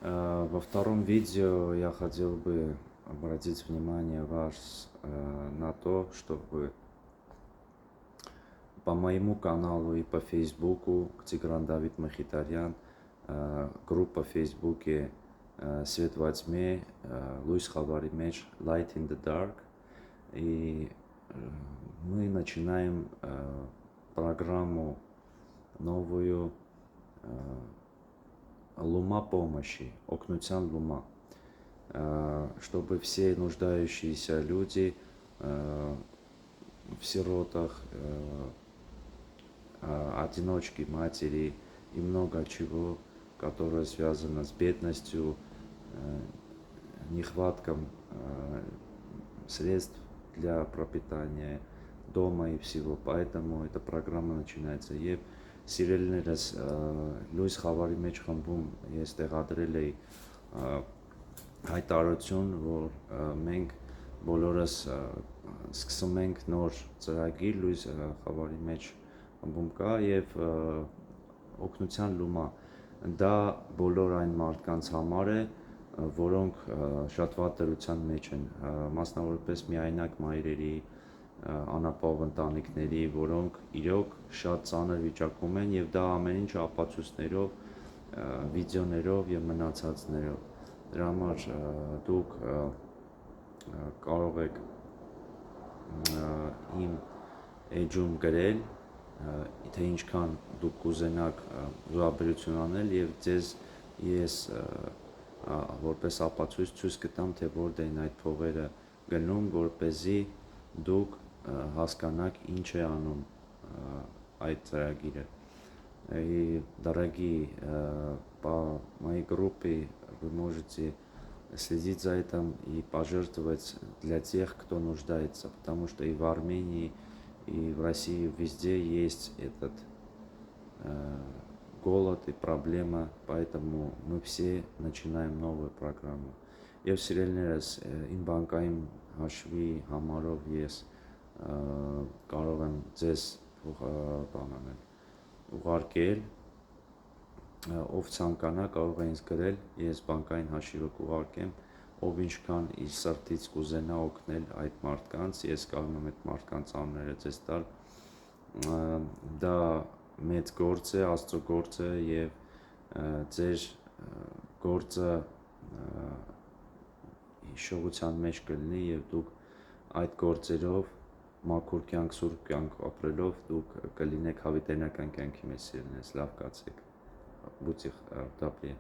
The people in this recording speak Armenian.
Во втором видео я хотел бы обратить внимание вас на то, чтобы по моему каналу и по Фейсбуку Тигран Давид Махитарян, группа в Фейсбуке Свет во тьме, Луис Хавари Меч, Light in the Dark. И мы начинаем программу новую Лума помощи, Окнутян Лума, чтобы все нуждающиеся люди в сиротах, одиночки, матери и много чего, которое связано с бедностью, нехватком средств для пропитания дома и всего. Поэтому эта программа начинается. Եվ սիրելիներս Լուիս Խավարի մեջ խմբում ես տեղադրել էի հայտարարություն, որ մենք բոլորս սկսում ենք նոր ծրագիր Լուիս Խավարի մեջ խմբում կա եւ օգնության լումա դա բոլոր այն մարդկանց համար է, որոնք շատ վատ դրության մեջ են, մասնավորապես միայնակ մայրերի, անապահով ընտանիքների, որոնք իրոք շատ ծանր վիճակում են եւ դա ամեն ինչ ապացույցներով, վիդեոներով եւ մնացածներով։ Դրա համար դուք կարող եք իմ էջում գրել, թե ինչքան դուք կուզենաք զոհաբերություն անել եւ ձեզ ես որպես ապացույց ցույց կտամ, թե որտեղ են այդ փողերը գնում, որպեսզի դուք հասկանաք ինչ է անում այդ ծրագիրը։ И, дорогие, по моей группе вы можете следить за этим и пожертвовать для тех, кто нуждается, потому что и в Армении, и в России везде есть этот голод и проблема, поэтому мы все начинаем новую программу. Եվ սիրելիներս, իմ բանկային հաշվի համարով ես կարող եմ ձեզ ուղարկել, ով ցանկանա կարող է ինձ գրել, ես բանկային հաշիվը կուղարկեմ, ով ինչքան իր սրտից կուզենա օգնել այդ մարդկանց, ես կարող եմ այդ մարդկանց անունները ձեզ տալ, դա մեծ գործ է, Աստծո գործ է եւ ձեր գործը հիշողության մեջ կլինի եւ դուք այդ գործերով մաքուր կյանք, սուրբ կյանք ապրելով դուք կլինեք հավիտենական կյանքի մեջ սիրելիներս, լավ կացեք, будьте добры.